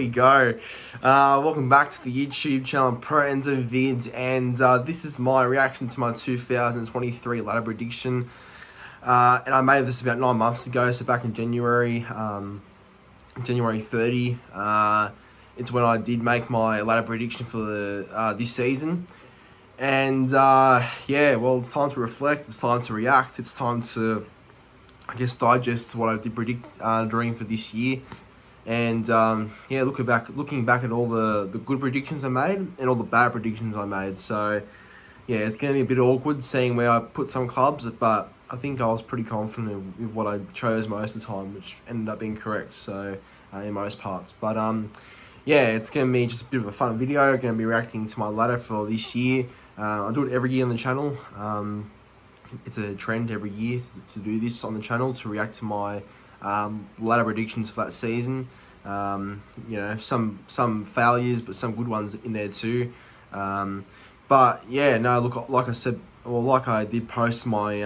we go. Welcome back to the YouTube channel Pro Enzo Vids, and this is my reaction to my 2023 ladder prediction. And I made this about 9 months ago, so back in January 30. It's when I did make my ladder prediction for the this season. And yeah, well, it's time to reflect, it's time to react, it's time to, I guess, digest what I did predict during for this year. And yeah, looking back at all the good predictions I made and all the bad predictions I made. So yeah, it's going to be a bit awkward seeing where I put some clubs, but I think I was pretty confident with what I chose most of the time, which ended up being correct, so in most parts. But yeah, it's going to be just a bit of a fun video. I'm going to be reacting to my ladder for this year. I do it every year on the channel. It's a trend every year to do this on the channel, to react to my ladder predictions for that season. You know, some failures, but some good ones in there too. But yeah, no, look, like I said, or like I did post my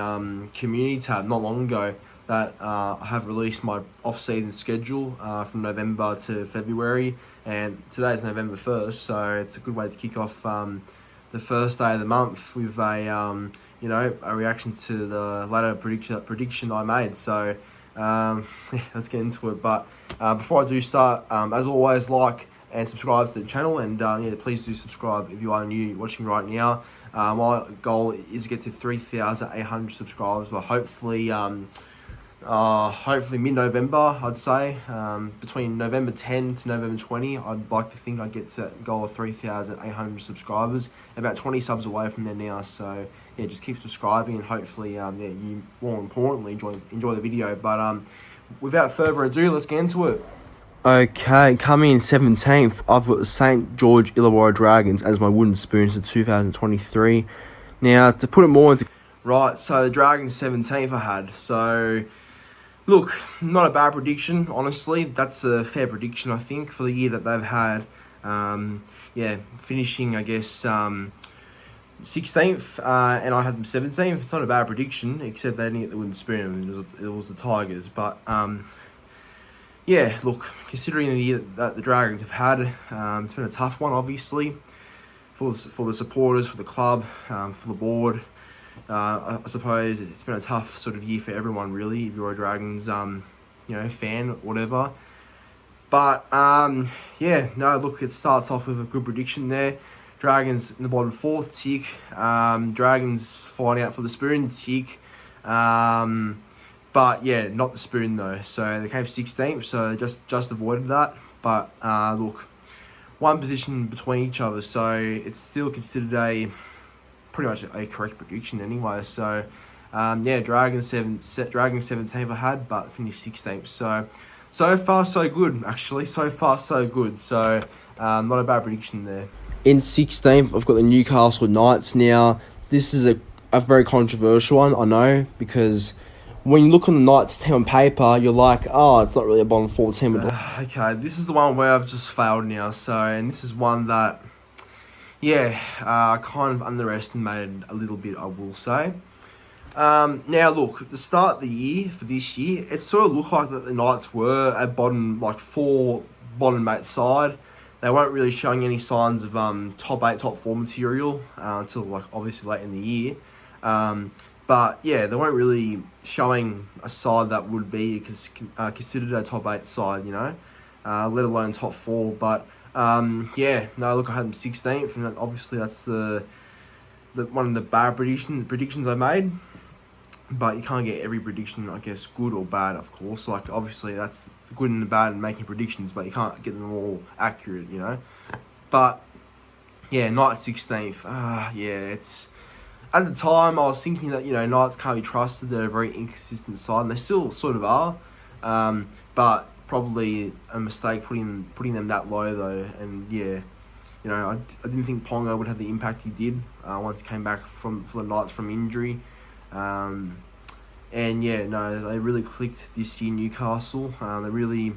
community tab not long ago, that I have released my off-season schedule from November to February, and today is November 1st, so it's a good way to kick off the first day of the month with a you know, a reaction to the ladder prediction I made. So yeah, let's get into it. But before I do start, as always, like and subscribe to the channel, and yeah, please do subscribe if you are new watching right now. My goal is to get to 3,800 subscribers, but hopefully hopefully mid-November, I'd say. Between November 10 to November 20, I'd like to think I'd get to that goal of 3,800 subscribers. About 20 subs away from there now, so yeah, just keep subscribing, and hopefully yeah, you, more importantly, enjoy the video. But without further ado, let's get into it. Okay, coming in 17th, I've got the St. George Illawarra Dragons as my wooden spoons for 2023. Now, to put it more into... Right, so the Dragons 17th I had. So, look, not a bad prediction, honestly. That's a fair prediction, I think, for the year that they've had. Yeah, finishing, I guess, 16th, and I had them 17th. It's not a bad prediction, except they didn't get the wooden spoon. It was the Tigers. But, yeah, look, considering the year that the Dragons have had, it's been a tough one, obviously, for the supporters, for the club, for the board. I suppose it's been a tough sort of year for everyone, really, if you're a Dragons, you know, fan, whatever. But, yeah, no, look, it starts off with a good prediction there. Dragons in the bottom 4th, tick. Dragons fighting out for the spoon, tick. But yeah, not the spoon though. So they came 16th, so they just avoided that. But look, one position between each other, so it's still considered pretty much a correct prediction anyway. So yeah, Dragons 17th I had, but finished 16th. So far so good, actually. So far so good. So not a bad prediction there. In 16th, I've got the Newcastle Knights. Now, this is a very controversial one, I know, because when you look on the Knights team on paper, you're like, oh, it's not really a bottom 4 team. Okay, this is the one where I've just failed now. So, and this is one that, yeah, I kind of underestimated a little bit, I will say. Now, look, at the start of the year, for this year, it sort of looked like that the Knights were a bottom, like 4 bottom 8 side. They weren't really showing any signs of top 8, top 4 material until, like, obviously late in the year. But yeah, they weren't really showing a side that would be considered a top 8 side, you know, let alone top 4. But yeah, no, look, I had them 16th, and obviously that's the one of the bad predictions I made. But you can't get every prediction, I guess, good or bad, of course. Like, obviously, that's the good and the bad in making predictions, but you can't get them all accurate, you know. But yeah, Knights 16th. Yeah, it's... At the time, I was thinking that, you know, Knights can't be trusted. They're a very inconsistent side, and they still sort of are. But probably a mistake putting them that low, though. And yeah, you know, I didn't think Ponga would have the impact he did once he came back for the Knights from injury. And yeah, no, they really clicked this year, Newcastle. They really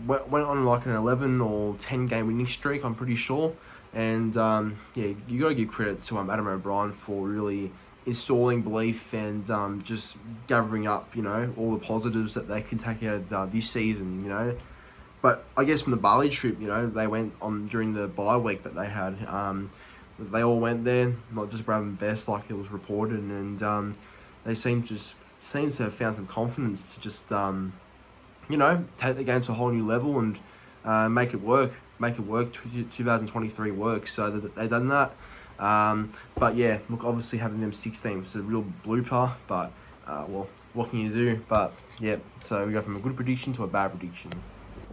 went on like an 11 or 10 game winning streak, I'm pretty sure. And yeah, you got to give credit to Adam O'Brien for really installing belief and just gathering up, you know, all the positives that they can take out of this season, you know. but I guess from the Bali trip, they went on during the bye week that they had. They all went there, not just Brad and Best like it was reported, and they seem to have found some confidence to just take the game to a whole new level and make it work. 2023 work. So they've done that. But yeah, look, obviously having them 16th is a real blooper, but well, what can you do? But yeah, so we go from a good prediction to a bad prediction.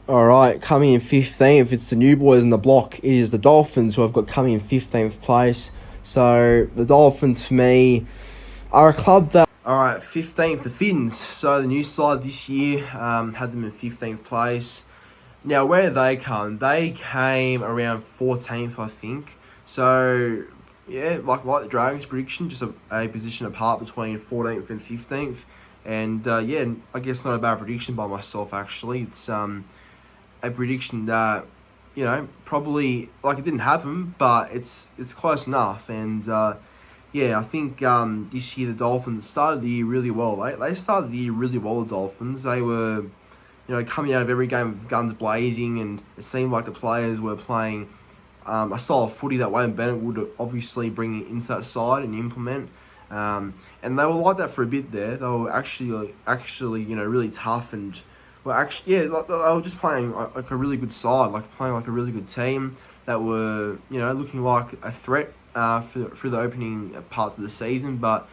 All right, coming in 15th, it's the new boys in the block. It is the Dolphins who I've got coming in 15th place. So the Dolphins for me are a club that... All right, 15th, the Finns. So the new side this year had them in 15th place. Now, where did they come? They came around 14th, I think. So, yeah, like the Dragons' prediction, just a position apart between 14th and 15th. And, yeah, I guess not a bad prediction by myself, actually. It's a prediction that, probably, like, it didn't happen, but it's close enough. And, yeah, I think this year the Dolphins started the year really well. They started the year really well, the Dolphins. They were... coming out of every game with guns blazing, and it seemed like the players were playing a style of footy that Wayne Bennett would obviously bring into that side and implement. And they were like that for a bit there. They were actually, really tough, and they were just playing like a really good side, like playing like a really good team that were, looking like a threat through the opening parts of the season, but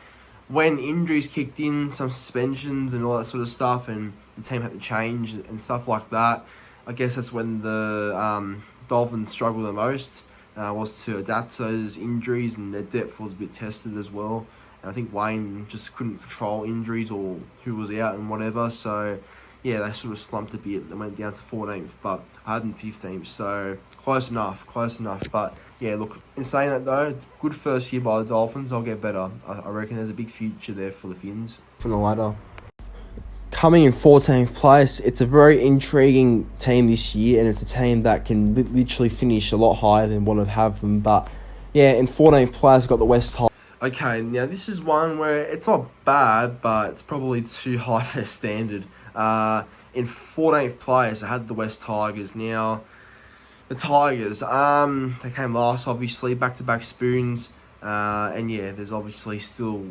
when injuries kicked in, some suspensions and all that sort of stuff, and the team had to change and stuff like that, I guess that's when the Dolphins struggled the most, was to adapt to those injuries, and their depth was a bit tested as well. And I think Wayne just couldn't control injuries or who was out and whatever, so yeah, they sort of slumped a bit. They went down to 14th, but I had them 15th, so close enough. But yeah, look, in saying that though, good first year by the Dolphins. I'll get better. I reckon there's a big future there for the Finns. From the ladder. Coming in 14th place, it's a very intriguing team this year, and it's a team that can literally finish a lot higher than what I'd have them. But yeah, in 14th place, I've got the West Tigers. Okay, now this is one where it's not bad, but it's probably too high for their standard. In 14th place, I had the West Tigers. Now, the Tigers, they came last, obviously, back-to-back spoons. And yeah, there's obviously still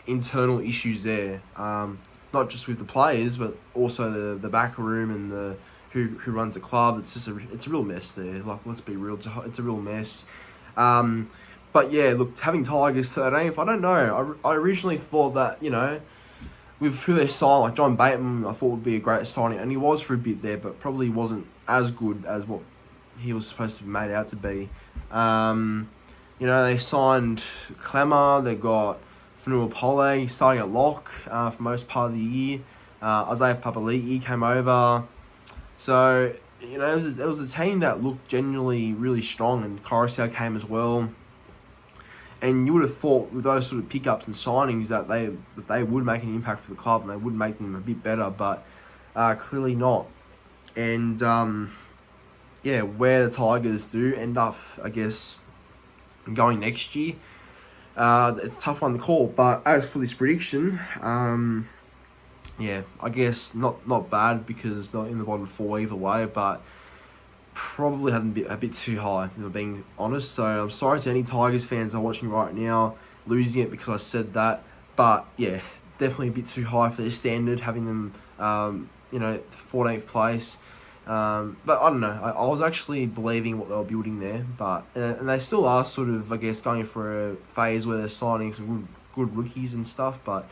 internal issues there. Not just with the players, but also the back room and who runs the club. It's just it's a real mess there. Like, let's be real, it's a real mess. But yeah, look, having Tigers 13th, I don't know. I originally thought that, with who they signed, like John Bateman, I thought would be a great signing, and he was for a bit there, but probably wasn't as good as what he was supposed to be made out to be. They signed Clemmer, they got Fanua Pole starting at lock for most part of the year. Isaiah Papali'i came over. So, it was a team that looked genuinely really strong, and Coruscant came as well. And you would have thought with those sort of pickups and signings that they would make an impact for the club and they would make them a bit better, but clearly not. And yeah, where the Tigers do end up, I guess, going next year, it's a tough one to call. But as for this prediction, yeah, I guess not bad because they're in the bottom four either way, but probably had them a bit too high, if I'm being honest. So I'm sorry to any Tigers fans that are watching right now, losing it because I said that. But yeah, definitely a bit too high for their standard, having them, 14th place. But I don't know. I was actually believing what they were building there, but and they still are sort of, I guess, going for a phase where they're signing some good rookies and stuff. But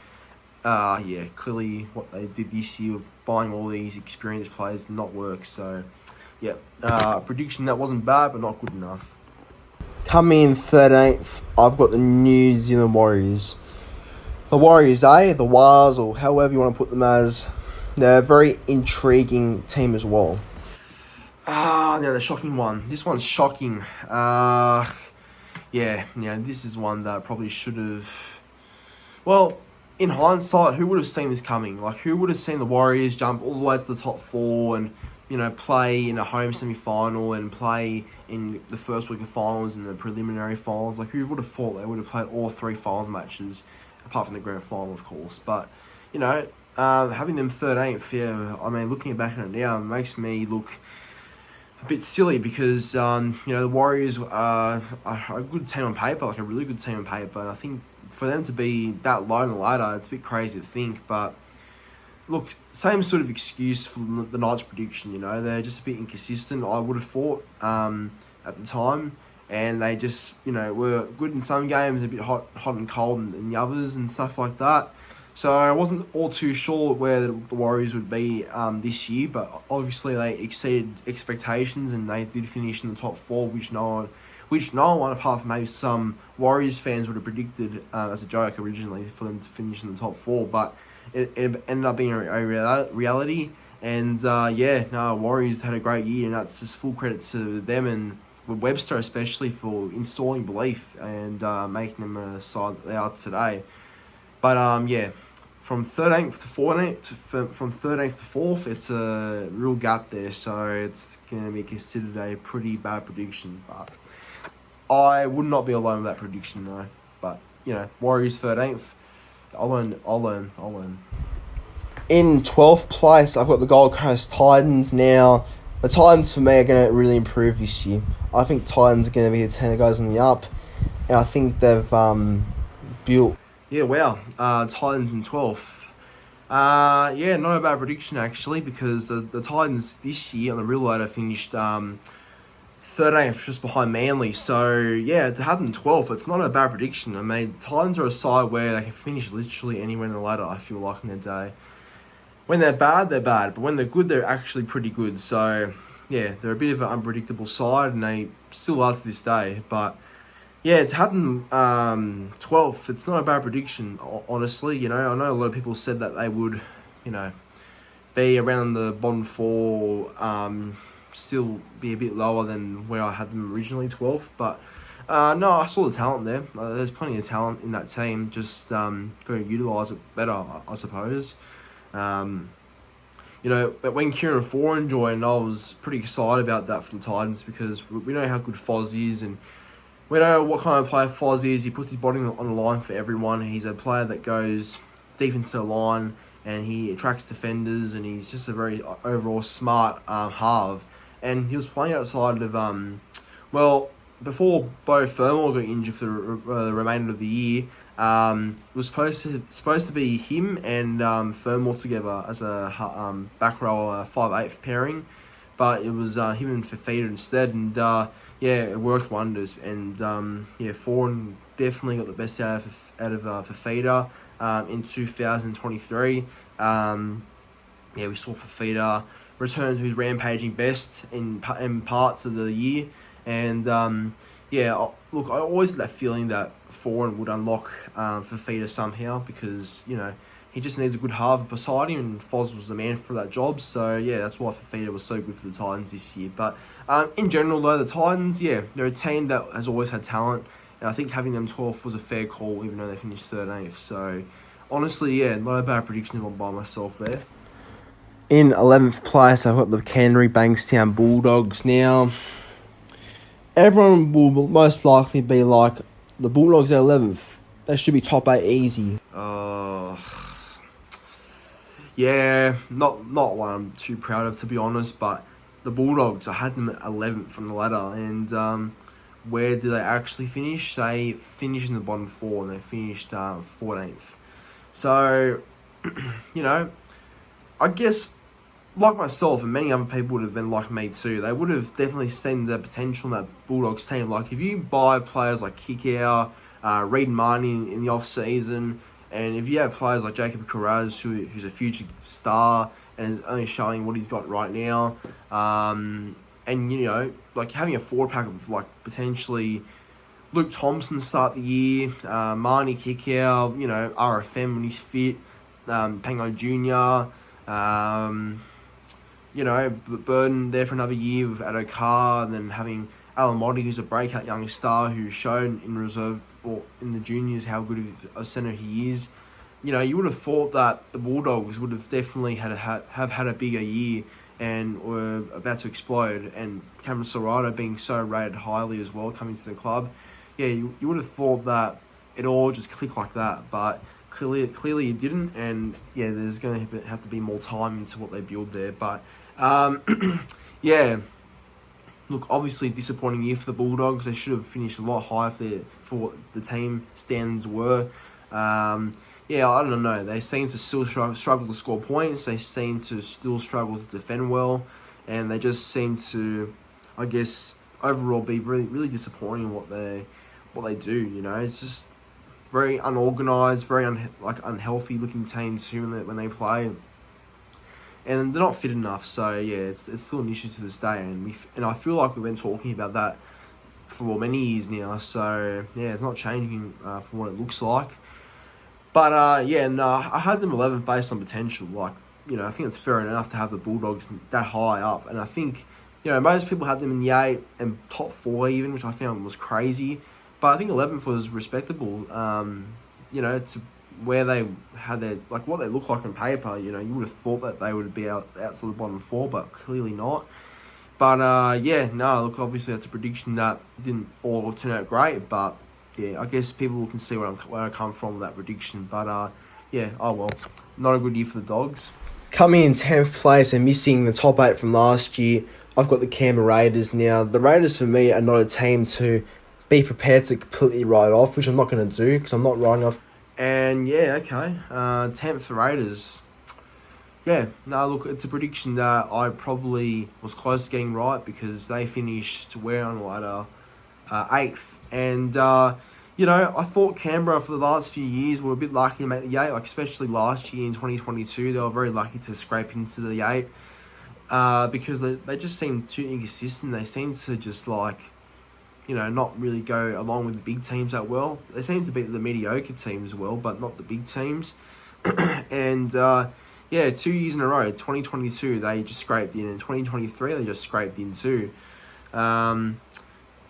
yeah, clearly what they did this year of buying all these experienced players did not work. So yeah, prediction that wasn't bad, but not good enough. Coming in 13th, I've got the New Zealand Warriors. The Warriors, the Wars, or however you want to put them as, they're a very intriguing team as well. Now the shocking one. This one's shocking. Yeah, this is one that I probably should have... Well, in hindsight, who would have seen this coming? Like, who would have seen the Warriors jump all the way to the top four and, play in a home semi-final and play in the first week of finals and the preliminary finals? Like, who would have thought they would have played all three finals matches, apart from the grand final, of course. But, having them 13th, yeah, I mean, looking back on it now, it makes me look a bit silly because, the Warriors are a good team on paper, like a really good team on paper, and I think for them to be that low on the ladder, it's a bit crazy to think, but look, same sort of excuse for the Knights' prediction, they're just a bit inconsistent, I would have thought, at the time, and they just, were good in some games, a bit hot and cold in the others and stuff like that. So I wasn't all too sure where the Warriors would be this year, but obviously they exceeded expectations and they did finish in the top four, which no one apart from maybe some Warriors fans would have predicted as a joke originally for them to finish in the top four, but it ended up being a reality. And Warriors had a great year, and that's just full credit to them and Webster especially for installing belief and making them a side that they are today. But from 13th to 14th, from 13th to 4th, it's a real gap there. So it's going to be considered a pretty bad prediction. But I would not be alone with that prediction though. But Warriors 13th. I'll learn. In 12th place, I've got the Gold Coast Titans. Now, the Titans for me are going to really improve this year. I think Titans are going to be a team that goes on the up, and I think they've built. Yeah, wow. Titans in 12th. Not a bad prediction actually, because the Titans this year on the real ladder finished 13th, just behind Manly. So yeah, to have them 12th, it's not a bad prediction. I mean, Titans are a side where they can finish literally anywhere in the ladder, I feel like, in their day. When they're bad, but when they're good, they're actually pretty good. So yeah, they're a bit of an unpredictable side, and they still are to this day. But yeah, to have them 12th, it's not a bad prediction, honestly. I know a lot of people said that they would, be around the bottom four, still be a bit lower than where I had them originally, 12th. But no, I saw the talent there. There's plenty of talent in that team. Just got to utilise it better, I suppose. But when Kieran Foran joined, I was pretty excited about that from the Titans because we know how good Foz is, and we know what kind of player Foz is. He puts his body on the line for everyone. He's a player that goes deep into the line, and he attracts defenders, and he's just a very overall smart half. And he was playing outside of, before Bo Fermor got injured for the remainder of the year. It was supposed to be him and Fermor together as a back row 5/8 pairing, but it was him and Fafita instead, and it worked wonders. And Foran definitely got the best out of Fafita in 2023. We saw Fafita return to his rampaging best in parts of the year, and look, I always had that feeling that Foran would unlock Fafita somehow, because he just needs a good half beside him, and Foz was the man for that job. So yeah, that's why Fafita was so good for the Titans this year. But in general though, the Titans, they're a team that has always had talent, and I think having them 12th was a fair call, even though they finished 13th. So honestly, not a bad prediction by myself there. In 11th place, I've got the Canterbury Bankstown Bulldogs. Now, everyone will most likely be like, the Bulldogs at 11th. They should be top 8 easy. Not one I'm too proud of, to be honest, but the Bulldogs, I had them at 11th from the ladder, and where do they actually finish? They finished in the bottom 4, and they finished 14th. So, I guess, like myself and many other people would have been like me too, they would have definitely seen the potential in that Bulldogs team. Like, if you buy players like Kikau, Reid Marnie in the off-season, and if you have players like Jacob Kiraz, who's a future star and is only showing what he's got right now, and like having a forward pack of like potentially Luke Thompson to start the year, Marnie, Kikau, RFM when he's fit, Pango Jr., Burden there for another year with Adokar, and then having Alan Motti, who's a breakout young star who's shown in reserve or in the juniors how good of a centre he is. You would have thought that the Bulldogs would have definitely have had a bigger year and were about to explode. And Cameron Serrato being so rated highly as well coming to the club, you would have thought that it all just clicked like that. But clearly it didn't, and yeah, there's going to have to be more time into what they build there. But yeah, look, obviously disappointing year for the Bulldogs. They should have finished a lot higher for what the team standards were. Yeah, I don't know. They seem to still struggle to score points. They seem to still struggle to defend well, and they just seem to, I guess, overall be really disappointing in what they do. You know, it's just very unorganized, very unhealthy looking teams too when they play, and they're not fit enough. So yeah, it's still an issue to this day, and I feel like we've been talking about that for many years now. So yeah, it's not changing from what it looks like. But yeah, no, I had them 11th based on potential. Like, you know, I think it's fair enough to have the Bulldogs that high up, and I think, you know, most people had them in the 8 and top 4 even, which I found was crazy. But I think 11th was respectable. You know, to where they had their, like, what they look like on paper. You know, you would have thought that they would be outside the bottom 4, but clearly not. But yeah, no, look, obviously that's a prediction that didn't all turn out great, but yeah, I guess people can see where I come from with that prediction. But yeah, oh well, not a good year for the Dogs. Coming in 10th place and missing the top 8 from last year, I've got the Canberra Raiders. Now, the Raiders for me are not a team to be prepared to completely write off, which I'm not going to do because I'm not writing off. And yeah, okay, 10th for Raiders. Yeah, no, look, it's a prediction that I probably was close to getting right because they finished where on the ladder? 8th. And, you know, I thought Canberra for the last few years were a bit lucky to make the 8, like especially last year in 2022. They were very lucky to scrape into the 8 because they just seemed too inconsistent. They seemed to just, like, you know, not really go along with the big teams that well. They seem to beat the mediocre teams well, but not the big teams. And, yeah, 2 years in a row, 2022, they just scraped in, and 2023, they just scraped in too.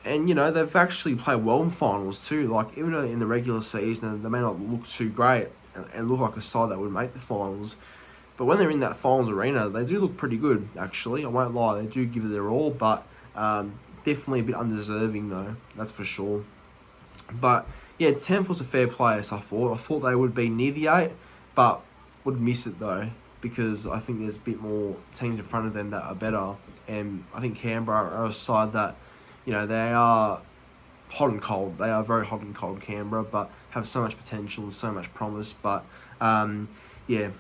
And, you know, they've actually played well in finals too. Like, even in the regular season, they may not look too great and look like a side that would make the finals. But when they're in that finals arena, they do look pretty good, actually. I won't lie, they do give it their all, but definitely a bit undeserving, though. That's for sure. But, yeah, 10th was a fair place, I thought. I thought they would be near the 8, but would miss it, though, because I think there's a bit more teams in front of them that are better. And I think Canberra are a side that, you know, they are hot and cold. They are very hot and cold, Canberra, but have so much potential and so much promise. But, yeah,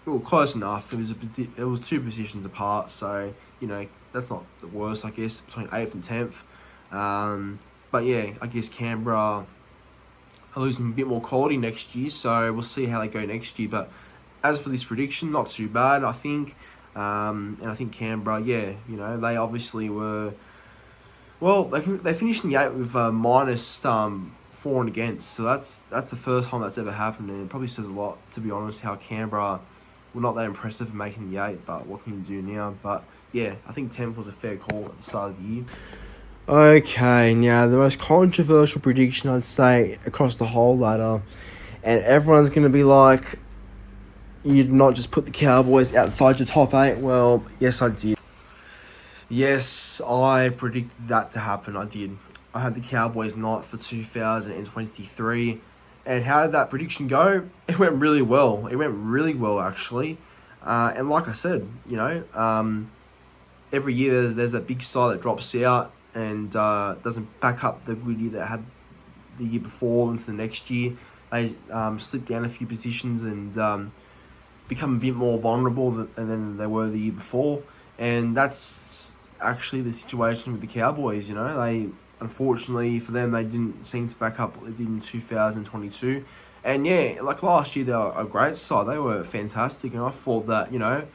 well, close enough. It was 2 positions apart, so, you know, that's not the worst, I guess, between 8th and 10th. But, yeah, I guess Canberra are losing a bit more quality next year, so we'll see how they go next year. But as for this prediction, not too bad, I think. And I think Canberra, yeah, you know, they obviously were... Well, they finished in the 8 with minus 4 and against, so that's the first time that's ever happened, and it probably says a lot, to be honest, how Canberra were not that impressive in making the 8, but what can you do now? But yeah, I think 10th was a fair call at the start of the year. Okay, now the most controversial prediction I'd say across the whole ladder, and everyone's going to be like, you did not just put the Cowboys outside your top 8. Well, yes, I did. Yes, I predicted that to happen. I did. I had the Cowboys ninth for 2023. And how did that prediction go? It went really well. It went really well, actually. And like I said, you know, every year there's a big side that drops out and doesn't back up the good year that had the year before into the next year. They slip down a few positions and become a bit more vulnerable than they were the year before. And that's actually the situation with the Cowboys. You know, they, unfortunately for them, they didn't seem to back up what they did in 2022. And yeah, like last year, they were a great side. They were fantastic, and I thought that, you know,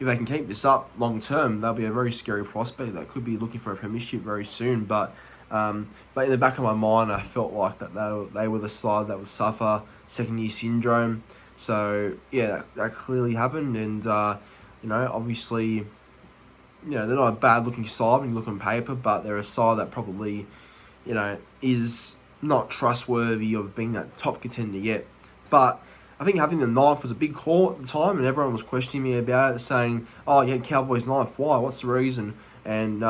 if they can keep this up long term, they'll be a very scary prospect that could be looking for a premiership very soon. But in the back of my mind, I felt like that they were the side that would suffer second year syndrome. So yeah, that clearly happened, and you know, obviously, you know, they're not a bad-looking side when you look on paper, but they're a side that probably, you know, is not trustworthy of being that top contender yet. But I think having the ninth was a big call at the time, and everyone was questioning me about it, saying, oh, you had Cowboys ninth, why? What's the reason? And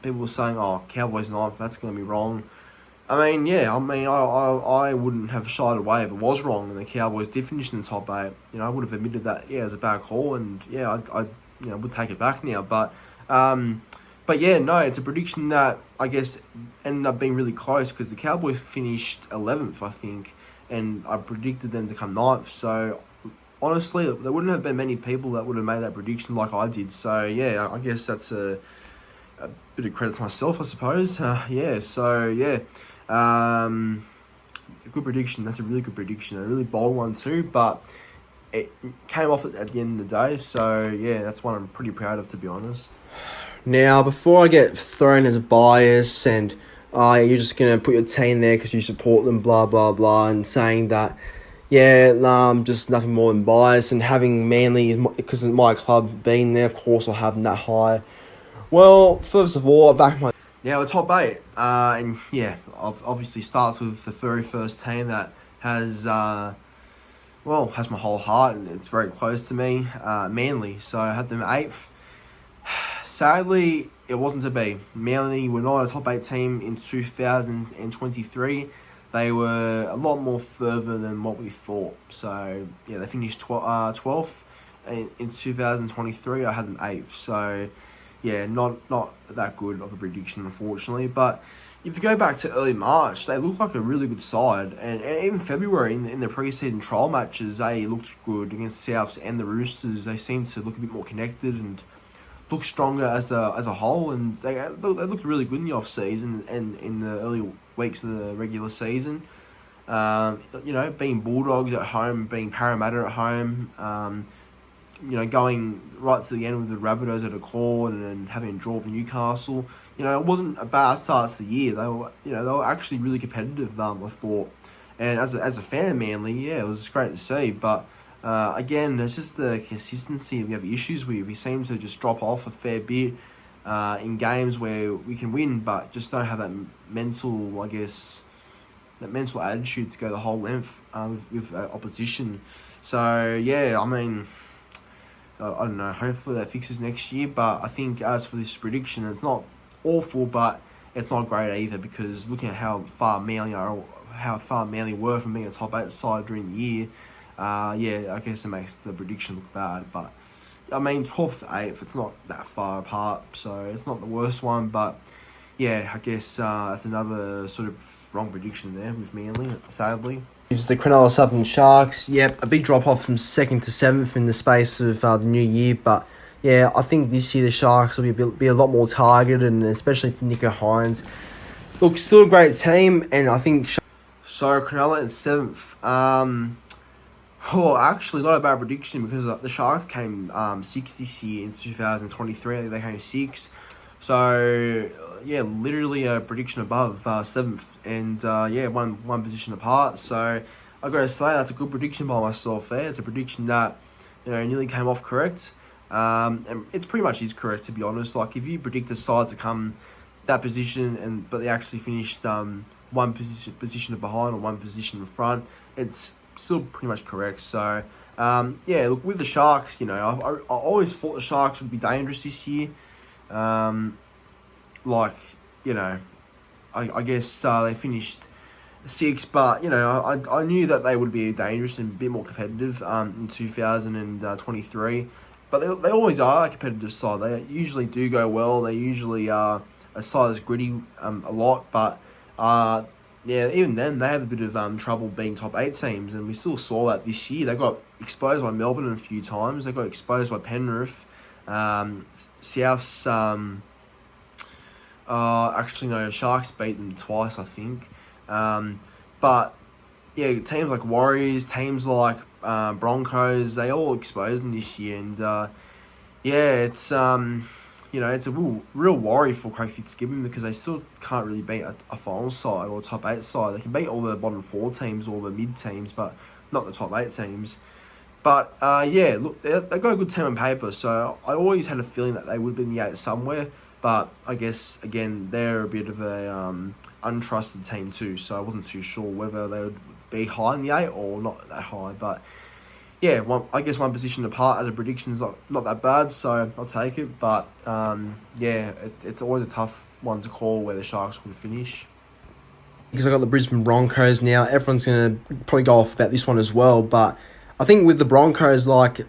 people were saying, oh, Cowboys ninth, that's going to be wrong. I wouldn't have shied away if it was wrong and the Cowboys did finish in the top 8. I would have admitted that, it was a bad call, and I would take it back now. But yeah, no, it's a prediction that I guess ended up being really close because the Cowboys finished 11th, I think, and I predicted them to come 9th. So honestly, there wouldn't have been many people that would have made that prediction like I did. So yeah, I guess that's a bit of credit to myself, I suppose. A good prediction. That's a really good prediction. A really bold one too, but it came off at the end of the day. So yeah, that's one I'm pretty proud of, to be honest. Now, before I get thrown as a bias and you're just going to put your team there because you support them, blah, blah, blah, and saying that, just nothing more than bias, and having Manly, because of my club being there, of course I'll have them that high. Well, first of all, I back my... Now, the top 8, and yeah, obviously starts with the very first team that has my whole heart, and it's very close to me, Manly. So I had them 8th. Sadly, it wasn't to be. Manly were not a top 8 team in 2023. They were a lot more further than what we thought. So, yeah, they finished 12th. In 2023, I had them 8th. So, yeah, not that good of a prediction, unfortunately. But if you go back to early March, they looked like a really good side. And even February, in the pre-season trial matches, they looked good against the Souths and the Roosters. They seemed to look a bit more connected and look stronger as a whole, and they looked really good in the off season and in the early weeks of the regular season. Being Bulldogs at home, being Parramatta at home, going right to the end with the Rabbitohs at a call and having a draw with Newcastle. It wasn't a bad start to the year. They were actually really competitive. I thought, and as a fan of Manly, it was great to see, but. Again, it's just the consistency we have issues with. We seem to just drop off a fair bit in games where we can win, but just don't have that mental attitude to go the whole length with opposition. So, yeah, I don't know. Hopefully that fixes next year. But I think as for this prediction, it's not awful, but it's not great either, because looking at how far Manly were from being a top 8 side during the year, I guess it makes the prediction look bad. But 12th to 8th, it's not that far apart, so it's not the worst one. But yeah, I guess that's another sort of wrong prediction there with Manly, sadly. It's the Cronulla Southern Sharks. Yep, a big drop off from 2nd to 7th in the space of the new year. But yeah, I think this year the Sharks will be a lot more targeted, and especially to Nico Hines. Look, still a great team, and I think... So, Cronulla in 7th. Actually, not a bad prediction, because the Sharks came 6th this year in 2023. I think they came 6th. So, yeah, literally a prediction above 7th. And, one position apart. So, I've got to say, that's a good prediction by myself there. It's a prediction that, nearly came off correct. And it's pretty much is correct, to be honest. Like, if you predict a side to come that position, but they actually finished one position behind or one position in front, it's still pretty much correct. So, look, with the Sharks, I always thought the Sharks would be dangerous this year. I guess they finished 6th, but, I knew that they would be dangerous and a bit more competitive in 2023. But they always are a competitive side. They usually do go well. They usually are a side that's gritty a lot, but... even then, they have a bit of trouble being top 8 teams, and we still saw that this year. They got exposed by Melbourne a few times. They got exposed by Penrith. Souths, Sharks beat them twice, I think. But, yeah, teams like Warriors, teams like Broncos, they all exposed them this year. And, it's... it's a real worry for Craig Fitzgibbon, because they still can't really beat a final side or a top 8 side. They can beat all the bottom 4 teams, all the mid teams, but not the top 8 teams. But, look, they've got a good team on paper, so I always had a feeling that they would be in the 8 somewhere. But I guess, again, they're a bit of a untrusted team too, so I wasn't too sure whether they would be high in the 8 or not that high. But yeah, I guess one position apart as a prediction is not that bad, so I'll take it. But it's always a tough one to call where the Sharks will finish. because I got the Brisbane Broncos now. Everyone's going to probably go off about this one as well. But I think with the Broncos, like,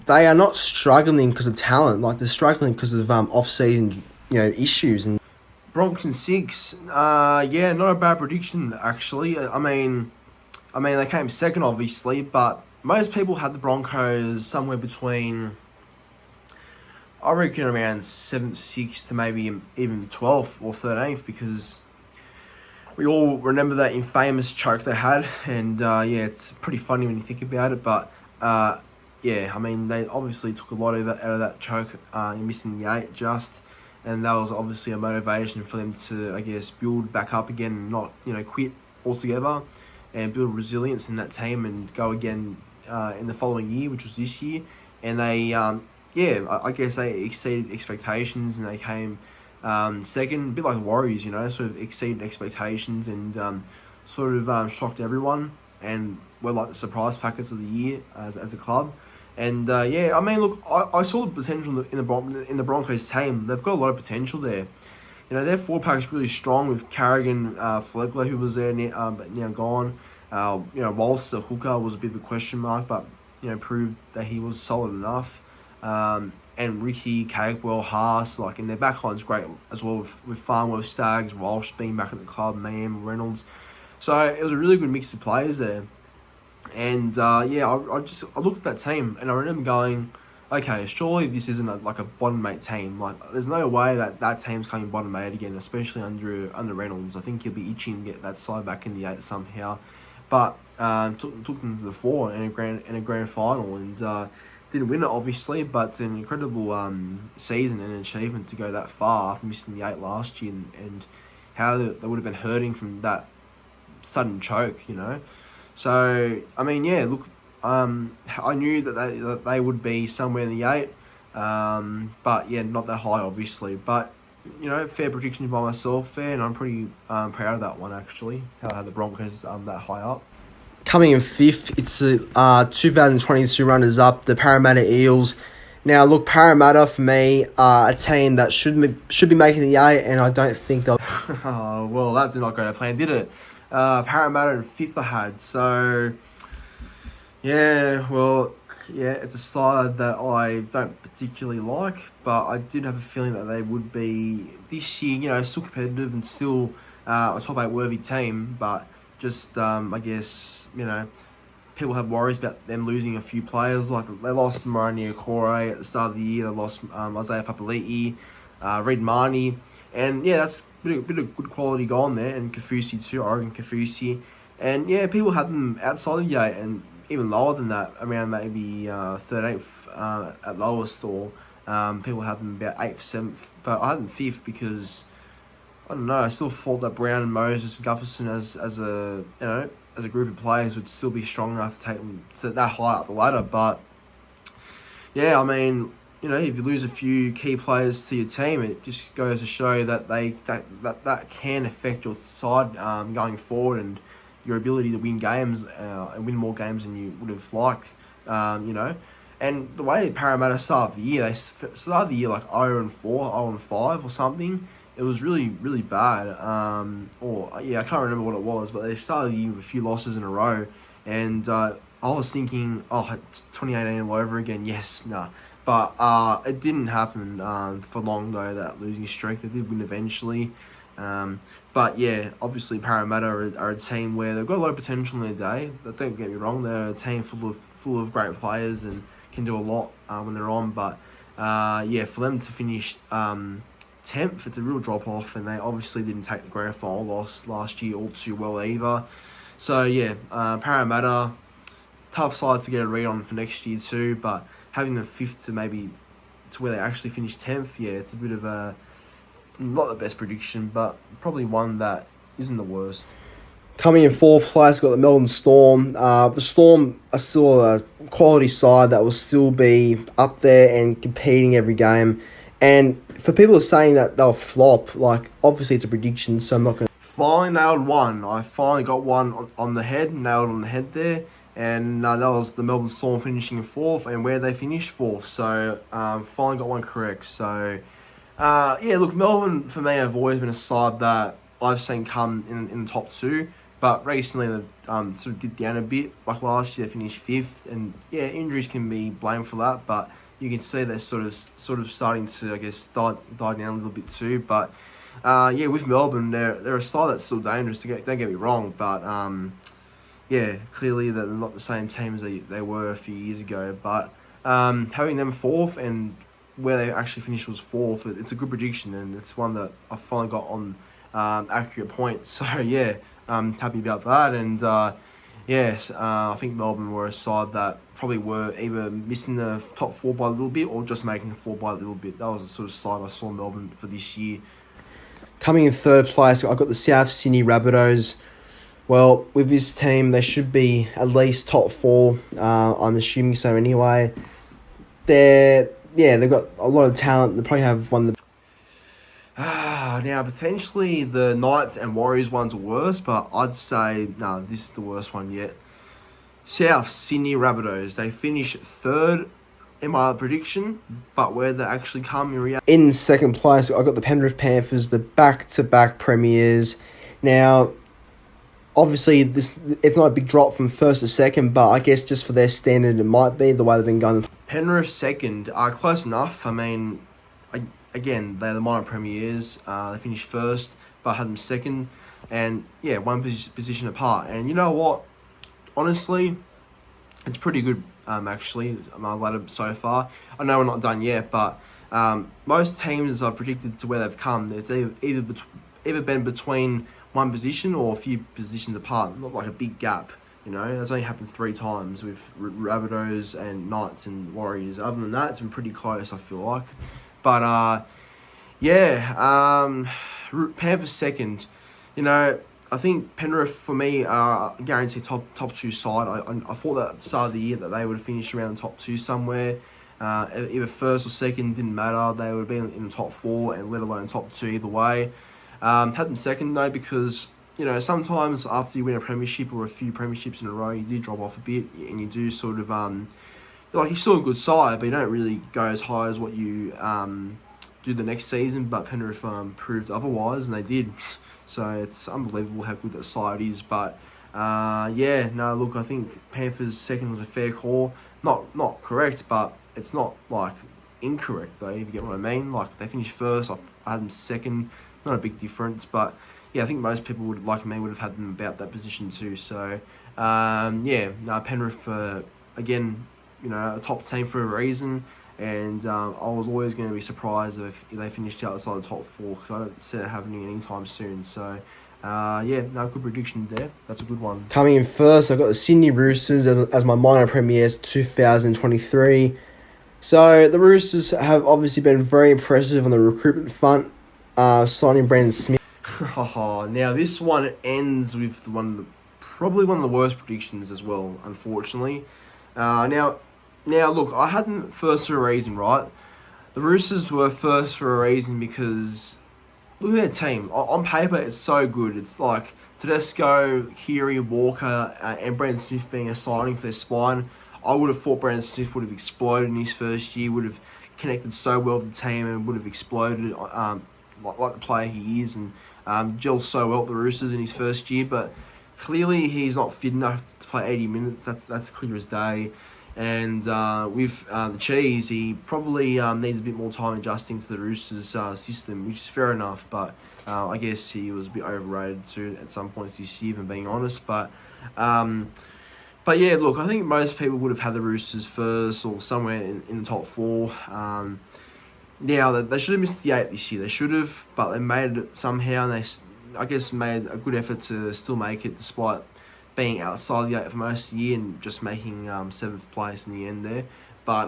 they are not struggling because of talent. Like, they're struggling because of off-season, issues. And Broncos in 6. Yeah, not a bad prediction actually. I mean, they came second obviously, but most people had the Broncos somewhere between, I reckon, around 7th, 6th to maybe even 12th or 13th, because we all remember that infamous choke they had, and yeah, it's pretty funny when you think about it. But yeah, I mean, they obviously took a lot of that out of that choke in missing the 8 just, and that was obviously a motivation for them to, I guess, build back up again and not, quit altogether, and build resilience in that team and go again in the following year, which was this year. And they, yeah, I guess they exceeded expectations, and they came second, a bit like the Warriors, sort of exceeded expectations and sort of shocked everyone, and were like the surprise packets of the year as a club. And yeah, I mean, look, I saw the potential in the Broncos team. They've got a lot of potential there. Their forward pack is really strong with Carrigan, Flegler, who was there but now gone. Wallace, the hooker, was a bit of a question mark, but proved that he was solid enough. And Ricky, Cagwell, Haas, like, in their backline's great as well, with Farnworth, Staggs, Walsh being back at the club, Mayhem, Reynolds. So it was a really good mix of players there. And yeah, I looked at that team and I remember going, okay, surely this isn't like a bottom 8 team. Like, there's no way that team's coming bottom 8 again, especially under Reynolds. I think he'll be itching to get that side back in the 8 somehow. But took them to the 4 in a grand final, and didn't win it obviously, but it's an incredible season and achievement to go that far after missing the 8 last year, and how they would have been hurting from that sudden choke, So I mean, yeah, look, I knew that they would be somewhere in the 8, but yeah, not that high obviously. But fair prediction by myself, fair, and I'm pretty proud of that one actually. How I had the Broncos that high up. coming in 5th, it's the 2022 runners-up, the Parramatta Eels. Now, look, Parramatta, for me, are a team that should be making the 8, and I don't think they'll... Oh, well, that did not go to plan, did it? Parramatta in 5th I had, so... Yeah, well, yeah, it's a side that I don't particularly like, but I did have a feeling that they would be, this year, still competitive and still a top 8 worthy team, but just, I guess, people have worries about them losing a few players. Like, they lost Marnie Okore at the start of the year. They lost Isaiah Papali'i, Reid Marnie, and yeah, that's a bit of good quality gone there. And Kafusi too, Oregon Kafusi, and yeah, people have them outside of the 8 and even lower than that, around maybe 13th at lowest, or people have them about 8th, 7th. But I had them 5th because I don't know. I still thought that Brown and Moses and Gufferson as a group of players would still be strong enough to take them to that high up the ladder. But yeah, I mean, if you lose a few key players to your team, it just goes to show that that can affect your side going forward, and your ability to win games and win more games than you would have liked, And the way Parramatta started the year, they started the year like 0-4, 0-5 or something. It was really, really bad. I can't remember what it was, but they started the year with a few losses in a row. And I was thinking, it's 2018 all over again. Yes, nah. But it didn't happen for long, though, that losing streak. They did win eventually. But yeah, obviously Parramatta are a team where they've got a lot of potential in their day. But don't get me wrong, they're a team full of great players and can do a lot when they're on. But yeah, for them to finish 10th, it's a real drop off, and they obviously didn't take the grand final loss last year all too well either. So yeah, Parramatta, tough side to get a read on for next year too, but having them 5th to where they actually finished 10th, yeah, it's a bit of a, not the best prediction, but probably one that isn't the worst. Coming in 4th place, got the Melbourne Storm. The Storm are still a quality side that will still be up there and competing every game. And for people saying that they'll flop, like, obviously it's a prediction, so I'm not going to... Finally nailed one. I finally got one on the head, nailed on the head there. And that was the Melbourne Storm finishing in 4th, and where they finished 4th. So, finally got one correct. So, yeah, look, Melbourne, for me, have always been a side that I've seen come in the top 2. But recently they sort of did down a bit. Like last year they finished 5th, and yeah, injuries can be blamed for that. But you can see they're sort of starting to, I guess, die down a little bit too. But yeah, with Melbourne, they're a side that's still dangerous. Don't get me wrong, but yeah, clearly they're not the same team as they were a few years ago. But having them 4th and where they actually finished was 4th, it's a good prediction, and it's one that I finally got on accurate point. So yeah, I'm happy about that. And yes, I think Melbourne were a side that probably were either missing the top 4 by a little bit or just making the 4 by a little bit. That was the sort of side I saw Melbourne for this year. Coming in 3rd place, I've got the South Sydney Rabbitohs. Well, with this team, they should be at least top 4. I'm assuming so anyway. They've got a lot of talent. They probably have one of the... Now, potentially the Knights and Warriors ones are worse, but I'd say, no, this is the worst one yet. South Sydney Rabbitohs, they finished 3rd in my prediction, but where they actually come in reality... In 2nd place, I've got the Penrith Panthers, the back-to-back premiers. Now, obviously, it's not a big drop from 1st to 2nd, but I guess just for their standard, it might be the way they've been going. Penrith 2nd, close enough. I mean, again, they're the minor premiers. They finished 1st, but I had them 2nd. And yeah, one position apart. And you know what? Honestly, it's pretty good, actually, my ladder so far. I know we're not done yet, but most teams I've predicted to where they've come, it's either been between one position or a few positions apart, not like a big gap. You know, that's only happened 3 times with Rabbitohs and Knights and Warriors. Other than that, it's been pretty close, I feel like. But yeah, Panthers 2nd. You know, I think Penrith for me are guaranteed top 2 side. I thought that at the start of the year that they would have finished around the top 2 somewhere. Either 1st or 2nd, didn't matter. They would have been in the top 4 and let alone top 2 either way. Had them 2nd though because, you know, sometimes after you win a premiership or a few premierships in a row, you do drop off a bit and you do sort of, you're still a good side, but you don't really go as high as what you do the next season. But Penrith proved otherwise, and they did. So it's unbelievable how good that side is. But yeah, no, look, I think Panthers 2nd was a fair call. Not correct, but it's not like incorrect though, if you get what I mean. Like they finished 1st, I had them 2nd. Not a big difference, but yeah, I think most people would have had them about that position too. So yeah, no, Penrith again, you know, a top team for a reason, and I was always going to be surprised if they finished outside the top 4 because I don't see it happening anytime soon. So yeah, no, good prediction there. That's a good one. Coming in 1st, I've got the Sydney Roosters as my minor premiers 2023. So the Roosters have obviously been very impressive on the recruitment front. Signing Brandon Smith. Now this one ends with probably one of the worst predictions as well, unfortunately. Now look, I had them 1st for a reason, right? The Roosters were 1st for a reason because look at their team. On paper, it's so good. It's like Tedesco, Keary, Walker, and Brandon Smith being a signing for their spine. I would have thought Brandon Smith would have exploded in his first year, would have connected so well with the team and would have exploded like the player he is, and gelled so well at the Roosters in his first year. But clearly he's not fit enough to play 80 minutes. That's clear as day. And with the Cheese, he probably needs a bit more time adjusting to the Roosters system, which is fair enough. But I guess he was a bit overrated too at some points this year, if I'm being honest. But yeah, look, I think most people would have had the Roosters 1st or somewhere in the top 4. Now, they should have missed the 8 this year. They should have, but they made it somehow, and they, I guess, made a good effort to still make it despite being outside the 8 for most of the year and just making 7th place in the end there. But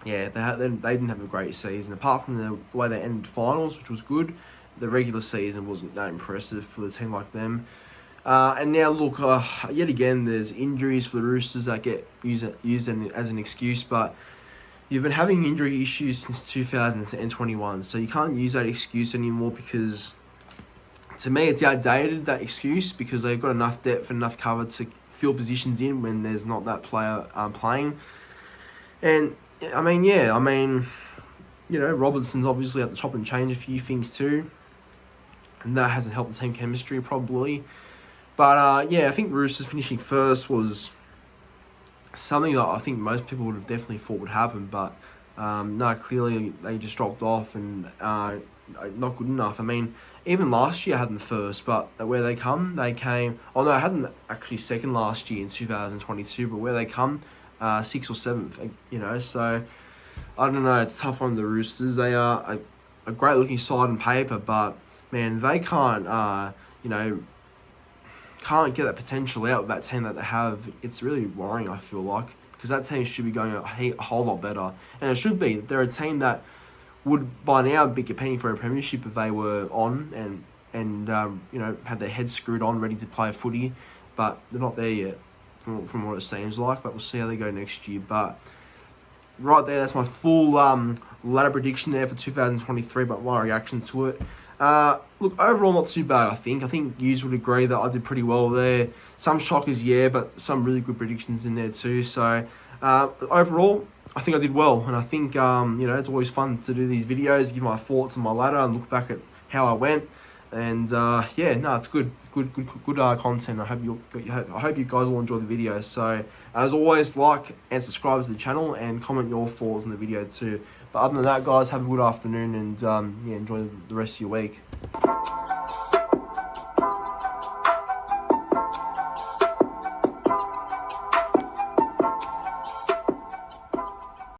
yeah, they didn't have a great season. Apart from the way they ended finals, which was good, the regular season wasn't that impressive for the team like them. And now, look, yet again, there's injuries for the Roosters that get used as an excuse, but you've been having injury issues since 2021, so you can't use that excuse anymore because, to me, it's outdated, that excuse, because they've got enough depth and enough cover to fill positions in when there's not that player playing. And, I mean, you know, Robinson's obviously at the top and changed a few things too. and that hasn't helped the team chemistry probably. But yeah, I think Roosters finishing first was something that I think most people would have definitely thought would happen, but no, clearly they just dropped off and not good enough. I mean, even last year I had them first, but where they came. Oh no, I had them actually second last year in 2022, but where they come, 6th or 7th. You know, so I don't know. It's tough on the Roosters. They are a great looking side on paper, but man, they can't. You know, can't get that potential out of that team that they have. It's really worrying, I feel like, because that team should be going a whole lot better, and it should be. They're a team that would by now be competing for a premiership if they were on and you know, had their heads screwed on, ready to play footy, but they're not there yet, from what it seems like. But we'll see how they go next year. But right there, that's my full ladder prediction there for 2023. But my reaction to it. Look, overall not too bad, I think. I think you would agree that I did pretty well there. Some shockers, yeah, but some really good predictions in there too. So, overall, I think I did well. And I think, you know, it's always fun to do these videos, give my thoughts on my ladder and look back at how I went. And, yeah, no, it's good content. I hope you guys will enjoy the video. So, as always, like and subscribe to the channel and comment your thoughts on the video too. But other than that, guys, have a good afternoon and yeah, enjoy the rest of your week.